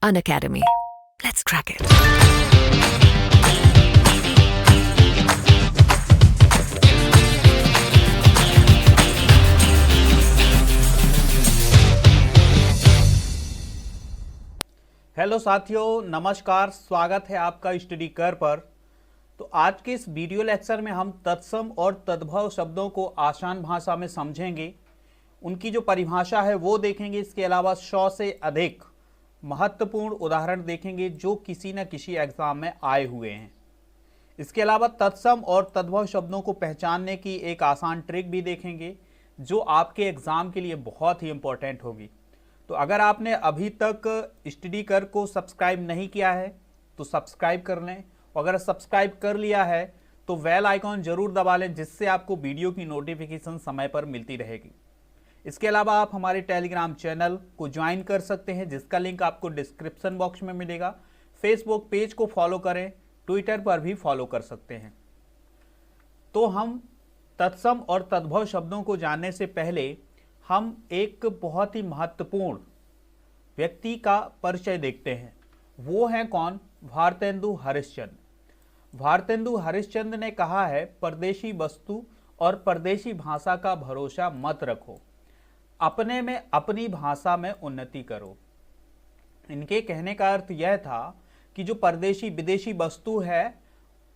Unacademy. Let's crack it. Hello साथियों, नमस्कार। स्वागत है आपका स्टडी कर पर। तो आज के इस वीडियो लेक्चर में हम तत्सम और तद्भव शब्दों को आसान भाषा में समझेंगे, उनकी जो परिभाषा है वो देखेंगे। इसके अलावा 100 से अधिक महत्वपूर्ण उदाहरण देखेंगे जो किसी न किसी एग्जाम में आए हुए हैं। इसके अलावा तत्सम और तद्भव शब्दों को पहचानने की एक आसान ट्रिक भी देखेंगे जो आपके एग्जाम के लिए बहुत ही इंपॉर्टेंट होगी। तो अगर आपने अभी तक स्टडी कर को सब्सक्राइब नहीं किया है तो सब्सक्राइब कर लें, और अगर सब्सक्राइब कर लिया है तो बेल आइकॉन जरूर दबा लें, जिससे आपको वीडियो की नोटिफिकेशन समय पर मिलती रहेगी। इसके अलावा आप हमारे टेलीग्राम चैनल को ज्वाइन कर सकते हैं, जिसका लिंक आपको डिस्क्रिप्शन बॉक्स में मिलेगा। फेसबुक पेज को फॉलो करें, ट्विटर पर भी फॉलो कर सकते हैं। तो हम तत्सम और तद्भव शब्दों को जानने से पहले हम एक बहुत ही महत्वपूर्ण व्यक्ति का परिचय देखते हैं। वो हैं कौन? भारतेंदु हरिश्चंद्र। भारतेंदु हरिश्चंद्र ने कहा है, परदेशी वस्तु और परदेशी भाषा का भरोसा मत रखो, अपने में अपनी भाषा में उन्नति करो। इनके कहने का अर्थ यह था कि जो परदेशी विदेशी वस्तु है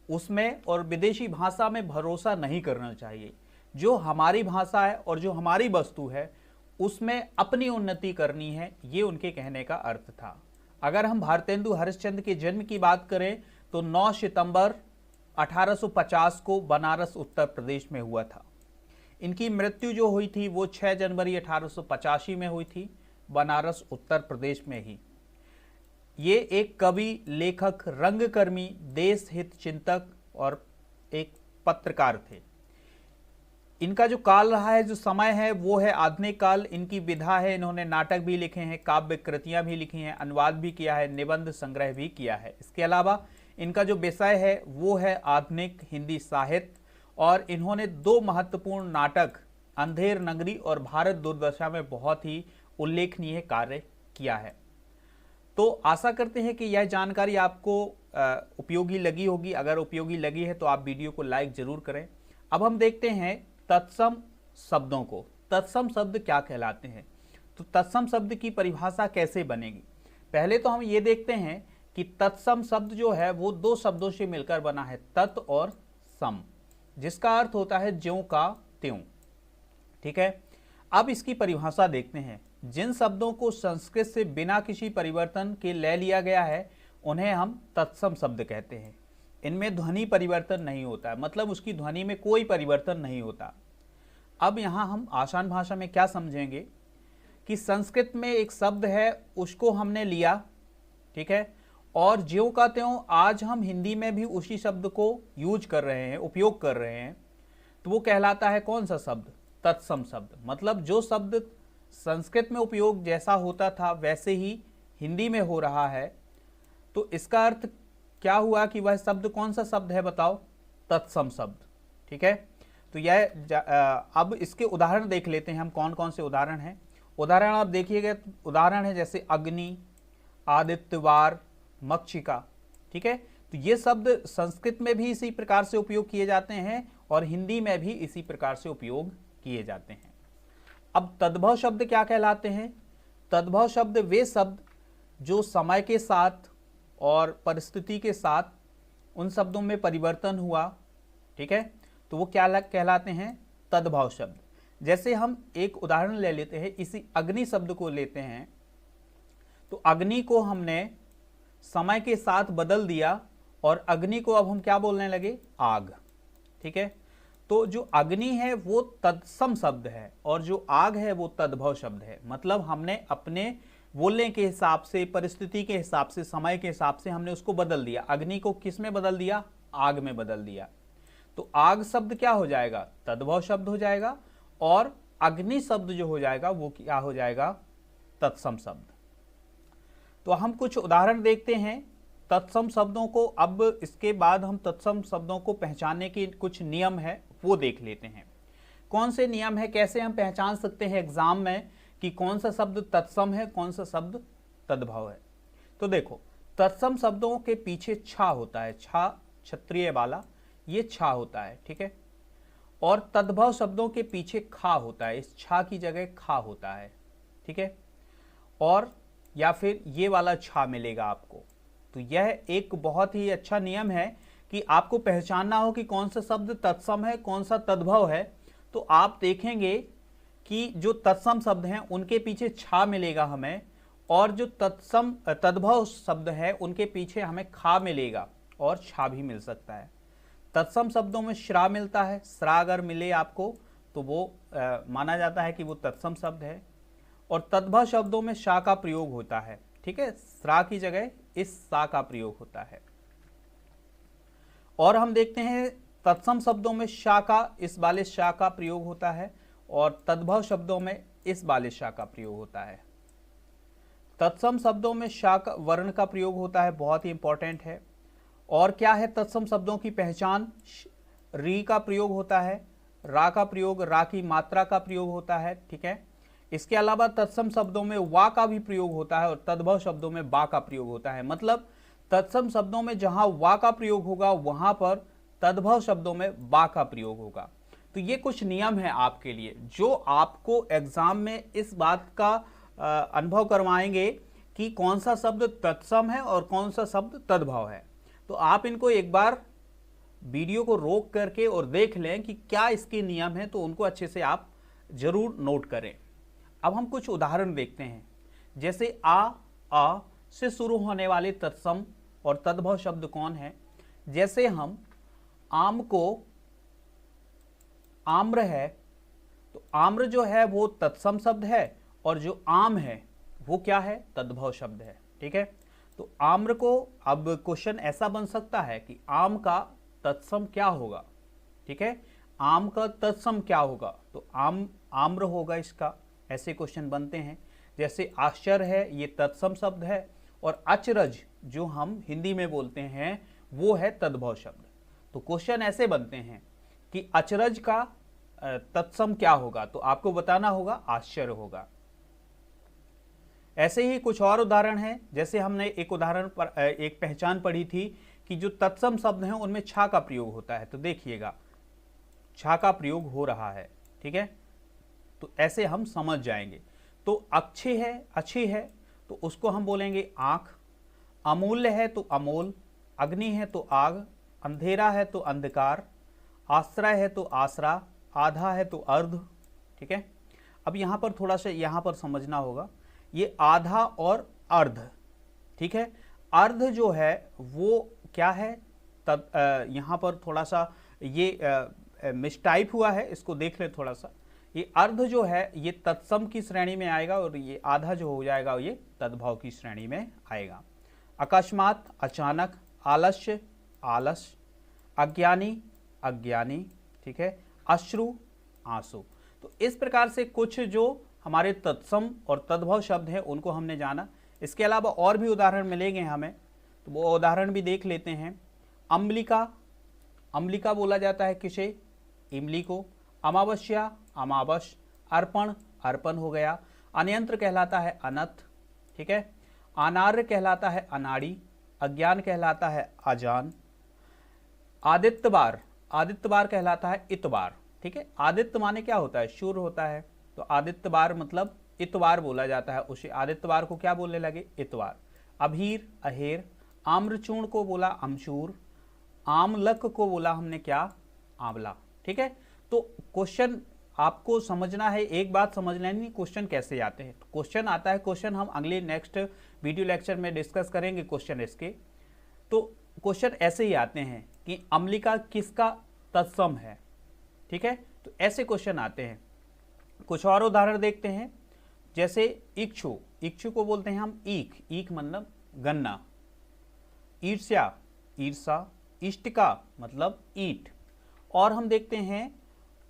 उसमें और विदेशी भाषा में भरोसा नहीं करना चाहिए। जो हमारी भाषा है और जो हमारी वस्तु है उसमें अपनी उन्नति करनी है, ये उनके कहने का अर्थ था। अगर हम भारतेंदु हरिश्चंद्र के जन्म की बात करें तो 9 सितंबर 1850 को बनारस उत्तर प्रदेश में हुआ था। इनकी मृत्यु जो हुई थी वो 6 जनवरी 1885 में हुई थी, बनारस उत्तर प्रदेश में ही। ये एक कवि, लेखक, रंगकर्मी, देश हित चिंतक और एक पत्रकार थे। इनका जो काल रहा है, जो समय है, वो है आधुनिक काल। इनकी विधा है, इन्होंने नाटक भी लिखे हैं, काव्य कृतियां भी लिखी हैं, अनुवाद भी किया है, निबंध संग्रह भी किया है। इसके अलावा इनका जो विषय है वो है आधुनिक हिंदी साहित्य, और इन्होंने 2 महत्वपूर्ण नाटक, अंधेर नगरी और भारत दुर्दशा में बहुत ही उल्लेखनीय कार्य किया है। तो आशा करते हैं कि यह जानकारी आपको उपयोगी लगी होगी। अगर उपयोगी लगी है तो आप वीडियो को लाइक जरूर करें। अब हम देखते हैं तत्सम शब्दों को। तत्सम शब्द क्या कहलाते हैं, तो तत्सम शब्द की परिभाषा कैसे बनेगी। पहले तो हम ये देखते हैं कि तत्सम शब्द जो है वो 2 शब्दों से मिलकर बना है, तत् और सम, जिसका अर्थ होता है ज्यों का त्यों। ठीक है, अब इसकी परिभाषा देखते हैं। जिन शब्दों को संस्कृत से बिना किसी परिवर्तन के ले लिया गया है उन्हें हम तत्सम शब्द कहते हैं। इनमें ध्वनि परिवर्तन नहीं होता है, मतलब उसकी ध्वनि में कोई परिवर्तन नहीं होता। अब यहाँ हम आसान भाषा में क्या समझेंगे कि संस्कृत में एक शब्द है, उसको हमने लिया, ठीक है, और ज्यों का त्यों आज हम हिंदी में भी उसी शब्द को यूज कर रहे हैं, उपयोग कर रहे हैं, तो वो कहलाता है कौन सा शब्द? तत्सम शब्द। मतलब जो शब्द संस्कृत में उपयोग जैसा होता था वैसे ही हिंदी में हो रहा है। तो इसका अर्थ क्या हुआ कि वह शब्द कौन सा शब्द है? बताओ, तत्सम शब्द। ठीक है, तो यह अब इसके उदाहरण देख लेते हैं हम, कौन कौन से उदाहरण हैं। उदाहरण आप देखिएगा, उदाहरण है जैसे अग्नि, आदित्यवार, मक्षिका। ठीक है, तो ये शब्द संस्कृत में भी इसी प्रकार से उपयोग किए जाते हैं और हिंदी में भी इसी प्रकार से उपयोग किए जाते हैं। अब तद्भव शब्द क्या कहलाते हैं? तद्भव शब्द वे शब्द जो समय के साथ और परिस्थिति के साथ उन शब्दों में परिवर्तन हुआ, ठीक है, तो वो क्या कहलाते हैं? तद्भव शब्द। जैसे हम एक उदाहरण ले लेते हैं, इसी अग्नि शब्द को लेते हैं, तो अग्नि को हमने समय के साथ बदल दिया और अग्नि को अब हम क्या बोलने लगे? आग। ठीक है, तो जो अग्नि है वो तत्सम शब्द है और जो आग है वो तद्भव शब्द है। मतलब हमने अपने बोलने के हिसाब से, परिस्थिति के हिसाब से, समय के हिसाब से हमने उसको बदल दिया। अग्नि को किस में बदल दिया? आग में बदल दिया। तो आग शब्द क्या हो जाएगा? तद्भव शब्द हो जाएगा, और अग्नि शब्द जो हो जाएगा वो क्या हो जाएगा? तत्सम शब्द। तो हम कुछ उदाहरण देखते हैं तत्सम शब्दों को। अब इसके बाद हम तत्सम शब्दों को पहचानने के कुछ नियम है वो देख लेते हैं। कौन से नियम है, कैसे हम पहचान सकते हैं एग्जाम में कि कौन सा शब्द तत्सम है, कौन सा शब्द तद्भव है। तो देखो, तत्सम शब्दों के पीछे छा होता है, छा क्षत्रिय वाला, ये छा होता है, ठीक है। और तद्भव शब्दों के पीछे खा होता है, इस छा की जगह खा होता है, ठीक है। और या फिर ये वाला छा मिलेगा आपको। तो यह एक बहुत ही अच्छा नियम है कि आपको पहचानना हो कि कौन सा शब्द तत्सम है, कौन सा तद्भव है। तो आप देखेंगे कि जो तत्सम शब्द हैं उनके पीछे छा मिलेगा हमें, और जो तद्भव शब्द है उनके पीछे हमें खा मिलेगा और छा भी मिल सकता है। तत्सम शब्दों में श्रा मिलता है, श्रा अगर मिले आपको तो वो माना जाता है कि वो तत्सम शब्द है। और तद्भव शब्दों में शा का प्रयोग होता है, ठीक है, श्रा की जगह इस सा का प्रयोग होता है। और हम देखते हैं तत्सम शब्दों में शा का, इस वाले शा का प्रयोग होता है, और तद्भव शब्दों में इस वाले शा का प्रयोग होता है। तत्सम शब्दों में शा का वर्ण का प्रयोग होता है, बहुत ही इंपॉर्टेंट है। और क्या है तत्सम शब्दों की पहचान? री का प्रयोग होता है, रा का प्रयोग, रा की मात्रा का प्रयोग होता है, ठीक है। इसके अलावा तत्सम शब्दों में वा का भी प्रयोग होता है और तद्भव शब्दों में बा का प्रयोग होता है। मतलब तत्सम शब्दों में जहां वा का प्रयोग होगा वहां पर तद्भव शब्दों में बा का प्रयोग होगा। तो ये कुछ नियम है आपके लिए जो आपको एग्जाम में इस बात का अनुभव करवाएंगे कि कौन सा शब्द तत्सम है और कौन सा शब्द तद्भव है। तो आप इनको एक बार वीडियो को रोक करके और देख लें कि क्या इसके नियम हैं, तो उनको अच्छे से आप जरूर नोट करें। अब हम कुछ उदाहरण देखते हैं। जैसे आ से शुरू होने वाले तत्सम और तद्भव शब्द कौन है? जैसे हम आम को आम्र है, तो आम्र जो है वो तत्सम शब्द है और जो आम है वो क्या है? तद्भव शब्द है, ठीक है। तो आम्र को, अब क्वेश्चन ऐसा बन सकता है कि आम का तत्सम क्या होगा, ठीक है, आम का तत्सम क्या होगा? तो आम्र होगा इसका, ऐसे क्वेश्चन बनते हैं। जैसे आश्चर्य है, ये तत्सम शब्द है, और अचरज जो हम हिंदी में बोलते हैं वो है तद्भव शब्द। तो क्वेश्चन ऐसे बनते हैं कि अचरज का तत्सम क्या होगा? तो आपको बताना होगा आश्चर्य होगा। ऐसे ही कुछ और उदाहरण हैं। जैसे हमने एक उदाहरण पर एक पहचान पढ़ी थी कि जो तत्सम शब्द हैं उनमें छा का प्रयोग होता है। तो देखिएगा, छा का प्रयोग हो रहा है, ठीक है। तो ऐसे हम समझ जाएंगे। तो अच्छी है, अच्छी है, तो उसको हम बोलेंगे आंख। अमूल्य है तो अमोल, अग्नि है तो आग, अंधेरा है तो अंधकार, आश्रय है तो आसरा, आधा है तो अर्ध, ठीक है। अब यहाँ पर थोड़ा सा यहाँ पर समझना होगा, ये आधा और अर्ध, ठीक है। अर्ध जो है वो क्या है? यहाँ पर थोड़ा सा ये मिसटाइप हुआ है, इसको देख ले थोड़ा सा। ये अर्ध जो है ये तत्सम की श्रेणी में आएगा और ये आधा जो हो जाएगा ये तद्भव की श्रेणी में आएगा। अकस्मात, अचानक, आलस्य, आलस, अज्ञानी, अज्ञानी, ठीक है, अश्रु, आंसू। तो इस प्रकार से कुछ जो हमारे तत्सम और तद्भव शब्द हैं उनको हमने जाना। इसके अलावा और भी उदाहरण मिलेंगे हमें, तो वो उदाहरण भी देख लेते हैं। अम्लिका, अम्लिका बोला जाता है किसे? इमली को। अमावस्या, अमावस। अर्पण, अर्पण हो गया। अनयंत्र कहलाता है अनथ, ठीक है। अनार्य कहलाता है अनाड़ी। अज्ञान कहलाता है अजान। आदित्यवार, आदित्यवार कहलाता है इतवार, ठीक है। आदित्य माने क्या होता है? सूर्य होता है। तो आदित्यवार मतलब इतवार बोला जाता है, उसे आदित्यवार को क्या बोलने लगे? इतवार। अभीर, अहेर। आम्रचूर्ण को बोला अमचूर। आमलक को बोला हमने क्या? आंवला, ठीक है। तो क्वेश्चन आपको समझना है, एक बात समझ लेनी, क्वेश्चन कैसे आते हैं। क्वेश्चन आता है, क्वेश्चन हम अगले नेक्स्ट वीडियो लेक्चर में डिस्कस करेंगे क्वेश्चन इसके। तो क्वेश्चन ऐसे ही आते हैं कि अम्लिका किसका तत्सम है, ठीक है। तो ऐसे क्वेश्चन आते हैं। कुछ और उदाहरण देखते हैं। जैसे इक्षु, इक्षु को बोलते हैं हम ईख, ईख मतलब गन्ना। ईर्ष्या, ईर्षा। इष्टिका मतलब ईट। और हम देखते हैं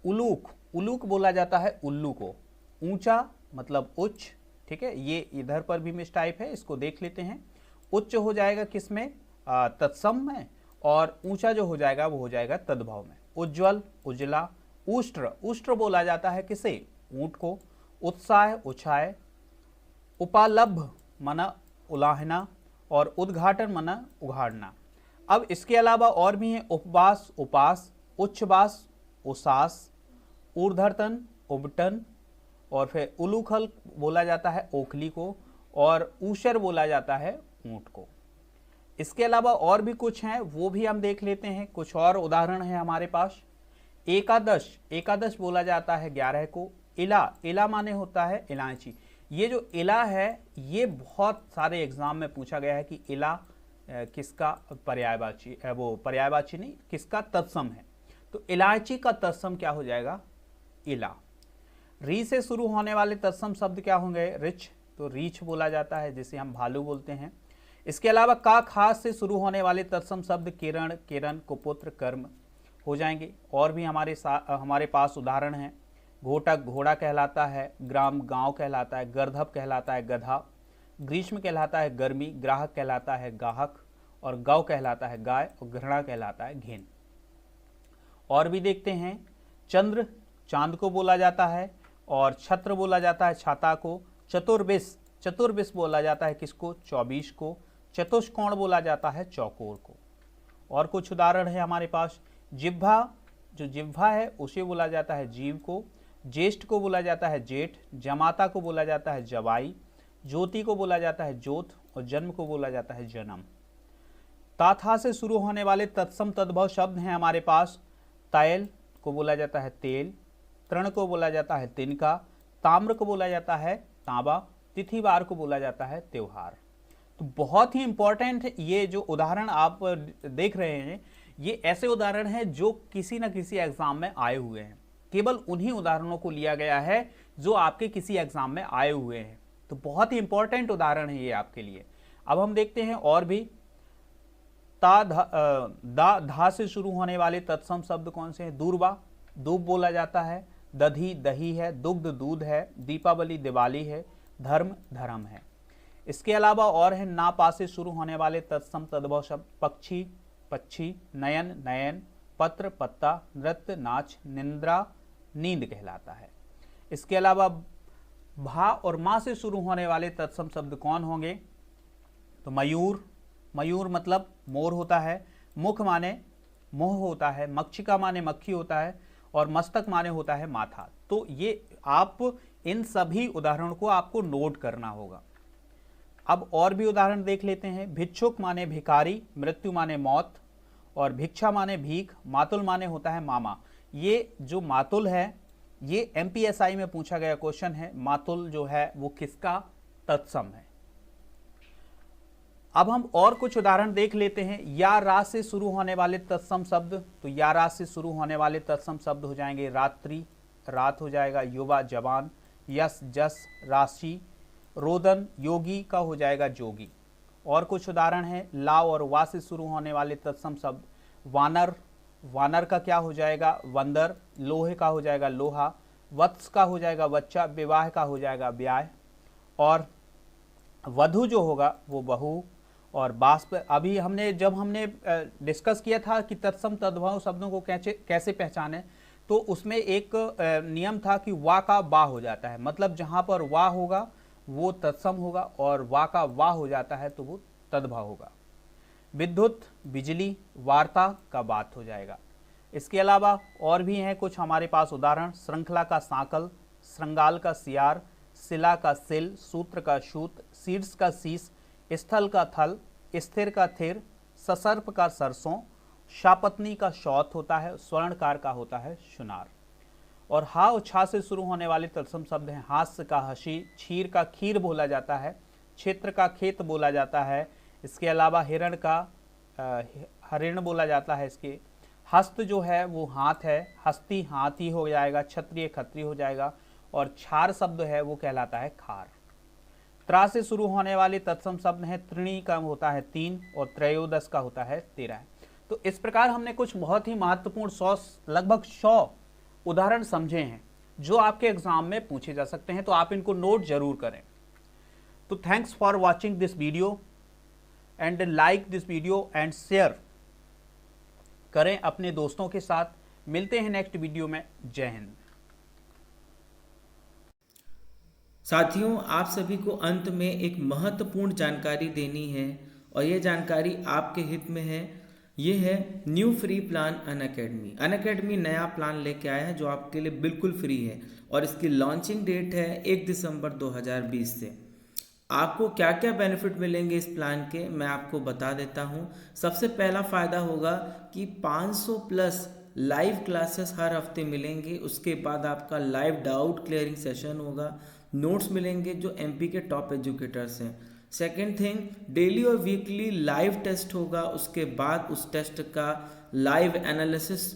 उलूक, उलूक बोला जाता है उल्लू को। ऊंचा मतलब उच्च, ठीक है। ये इधर पर भी मिसटाइप है, इसको देख लेते हैं। उच्च हो जाएगा किसमें? तत्सम में, और ऊंचा जो हो जाएगा वो हो जाएगा तद्भव में। उज्ज्वल, उजला। उष्ट्र, उष्ट्र बोला जाता है किसे? ऊंट को। उत्साह, उछाए। उपालब्ध माना उलाहना। और उद्घाटन माना उघाड़ना। अब इसके अलावा और भी हैं उपवास, उपास, उच्छ्वास, उसास, ऊर्ध्वतन, उबटन, और फिर उलूखल बोला जाता है ओखली को, और ऊषर बोला जाता है ऊंट को। इसके अलावा और भी कुछ हैं, वो भी हम देख लेते हैं। कुछ और उदाहरण है हमारे पास। एकादश, एकादश बोला जाता है 11 को। इला, इला माने होता है इलायची। ये जो इला है ये बहुत सारे एग्जाम में पूछा गया है कि इला किसका पर्यायवाची है, वो पर्यायवाची नहीं, किसका तत्सम है। तो इलायची का तत्सम क्या हो जाएगा? इला। री से शुरू होने वाले तत्सम शब्द क्या होंगे? रिच, तो रीछ बोला जाता है, जिसे हम भालू बोलते हैं। इसके अलावा का खास से शुरू होने वाले तत्सम शब्द किरण, किरण, कुपुत्र, कर्म हो जाएंगे। और भी हमारे पास उदाहरण हैं। घोटक घोड़ा कहलाता है, ग्राम गांव कहलाता है, गर्धप कहलाता है गधा, ग्रीष्म कहलाता है गर्मी, ग्राहक कहलाता है गाहक, और गौ कहलाता है गाय, और घृणा कहलाता है घेन। और भी देखते हैं। चंद्र, चांद को बोला जाता है, और छत्र बोला जाता है छाता को। चतुर्विश, चतुर्विश बोला जाता है किसको? 24 को। चतुष्कोण बोला जाता है चौकोर को। और कुछ उदाहरण है हमारे पास। जिह्वा, जो जिह्वा है उसे बोला जाता है जीव को। ज्येष्ठ को बोला जाता है जेठ, जमाता को बोला जाता है जवाई, ज्योति को बोला जाता है ज्योत, और जन्म को बोला जाता है जन्म। ताथा से शुरू होने वाले तत्सम तद्भव शब्द हैं हमारे पास। तैल को बोला जाता है तेल, तृण को बोला जाता है तिनका, ताम्र को बोला जाता है तांबा, तिथिवार को बोला जाता है त्योहार। तो बहुत ही इंपॉर्टेंट ये जो उदाहरण आप देख रहे हैं, ये ऐसे उदाहरण हैं जो किसी न किसी एग्जाम में आए हुए हैं। केवल उन्हीं उदाहरणों को लिया गया है जो आपके किसी एग्जाम में आए हुए हैं। तो बहुत ही इंपॉर्टेंट उदाहरण है ये आपके लिए। अब हम देखते हैं और भी। धा से शुरू होने वाले तत्सम शब्द कौन से हैं? दूर्वा, दूब बोला जाता है। दधी, दही है। दुग्ध, दूध है। दीपावली, दिवाली है। धर्म, धर्म है। इसके अलावा और है। ना पा से शुरू होने वाले तत्सम तद्भव शब्द। पक्षी, पक्षी, नयन, नयन, पत्र, पत्ता, नृत्य, नाच, निंद्रा, नींद कहलाता है। इसके अलावा भा और माँ से शुरू होने वाले तत्सम शब्द कौन होंगे? तो मयूर, मयूर मतलब मोर होता है। मुख माने मोह होता है। मक्षिका माने मक्खी होता है, और मस्तक माने होता है माथा। तो ये आप इन सभी उदाहरणों को आपको नोट करना होगा। अब और भी उदाहरण देख लेते हैं। भिक्षुक माने भिखारी, मृत्यु माने मौत, और भिक्षा माने भीख, मातुल माने होता है मामा। ये जो मातुल है ये MPSI में पूछा गया क्वेश्चन है। मातुल जो है वो किसका तत्सम है? अब हम और कुछ उदाहरण देख लेते हैं। या रा से शुरू होने वाले तत्सम शब्द। तो या रा से शुरू होने वाले तत्सम शब्द हो जाएंगे रात्रि, रात हो जाएगा। युवा, जवान। यश, जस, राशि। रोदन, योगी का हो जाएगा जोगी। और कुछ उदाहरण है। ला और वा से शुरू होने वाले तत्सम शब्द। वानर, वानर का क्या हो जाएगा? वंदर। लोहे का हो जाएगा लोहा। वत्स का हो जाएगा बच्चा। विवाह का हो जाएगा ब्याह। और वधु जो होगा वो बहू। और बाष्प, अभी जब हमने डिस्कस किया था कि तत्सम तद्भव शब्दों को कैसे पहचाने, तो उसमें एक नियम था कि वा का बा हो जाता है। मतलब जहां पर वा होगा वो तत्सम होगा, और वा का वा हो जाता है तो वो तद्भव होगा। विद्युत, बिजली। वार्ता का बात हो जाएगा। इसके अलावा और भी हैं कुछ हमारे पास उदाहरण। श्रृंखला का सांकल, श्रृंगाल का सियार, शिला का सिल, सूत्र का सूत, शीर्ष का शीश, स्थल का थल, स्थिर का थिर, ससर्प का सरसों, शापत्नी का शौत होता है, स्वर्णकार का होता है सुनार। और हा और छा से शुरू होने वाले तत्सम शब्द हैं। हास्य का हसी, क्षीर का खीर बोला जाता है, क्षेत्र का खेत बोला जाता है। इसके अलावा हिरण का हरिण बोला जाता है। इसके हस्त जो है वो हाथ है, हस्ती हाथी हो जाएगा, क्षत्रिय खत्री हो जाएगा। और क्षार शब्द है वो कहलाता है खार। त्रा से शुरू होने वाले तत्सम शब्द हैं। त्रिणी का होता है 3, और त्रयोदश का होता है 13। तो इस प्रकार हमने कुछ बहुत ही महत्वपूर्ण लगभग 100 उदाहरण समझे हैं जो आपके एग्जाम में पूछे जा सकते हैं। तो आप इनको नोट जरूर करें। तो thanks for watching this video, and like this video and share करें अपने दोस्तों के साथ। मिलते हैं नेक्स्ट वीडियो में। जय हिंद। साथियों, आप सभी को अंत में एक महत्वपूर्ण जानकारी देनी है, और ये जानकारी आपके हित में है। ये है new free plan Unacademy. Unacademy नया प्लान लेके आया है जो आपके लिए बिल्कुल फ्री है और इसकी लॉन्चिंग डेट है 1 दिसंबर 2020 से। आपको क्या क्या बेनिफिट मिलेंगे इस प्लान के, मैं आपको बता देता हूँ। सबसे पहला फ़ायदा होगा कि 500 प्लस लाइव क्लासेस हर हफ्ते मिलेंगे। उसके बाद आपका लाइव डाउट क्लियरिंग सेशन होगा, नोट्स मिलेंगे जो एमपी के टॉप एजुकेटर्स हैं। सेकेंड थिंग, डेली और वीकली लाइव टेस्ट होगा। उसके बाद उस टेस्ट का लाइव एनालिसिस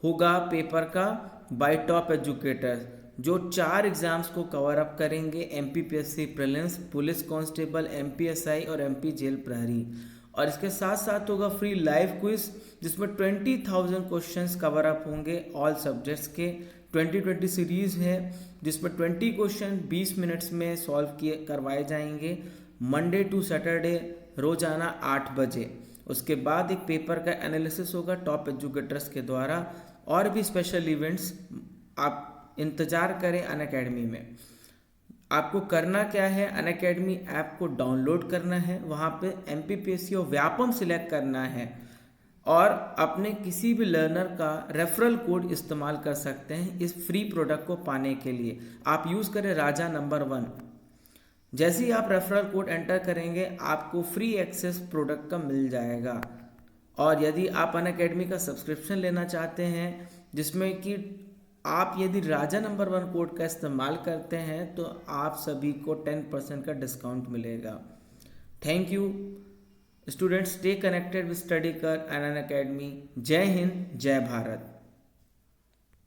होगा पेपर का बाय टॉप एजुकेटर, जो 4 एग्जाम्स को कवर अप करेंगे, MPPSC prelims, police constable, MPSI और एमपी जेल प्रहरी। और इसके साथ साथ होगा फ्री लाइव क्विज जिसमें 20,000 क्वेश्चंस कवर अप होंगे ऑल सब्जेक्ट्स के। 2020 सीरीज है जिसमें 20 क्वेश्चन 20 मिनट्स में सॉल्व करवाए जाएंगे, मंडे टू सैटरडे रोजाना 8 बजे। उसके बाद एक पेपर का एनालिसिस होगा टॉप एजुकेटर्स के द्वारा। और भी स्पेशल इवेंट्स आप इंतजार करें अनअकैडमी में। आपको करना क्या है, अनअकैडमी ऐप को डाउनलोड करना है, वहाँ पे एमपीपीएससी और व्यापम सिलेक्ट करना है और अपने किसी भी लर्नर का रेफरल कोड इस्तेमाल कर सकते हैं इस फ्री प्रोडक्ट को पाने के लिए। आप यूज़ करें राजा नंबर 1। जैसे ही आप रेफरल कोड एंटर करेंगे आपको फ्री एक्सेस प्रोडक्ट का मिल जाएगा। और यदि आप अनअकैडमी का सब्सक्रिप्शन लेना चाहते हैं जिसमें कि आप यदि राजा नंबर 1 कोड का इस्तेमाल करते हैं तो आप सभी को 10% का डिस्काउंट मिलेगा। Thank you students, stay connected with study कर एंड अनअकैडमी। जय हिंद, जय भारत।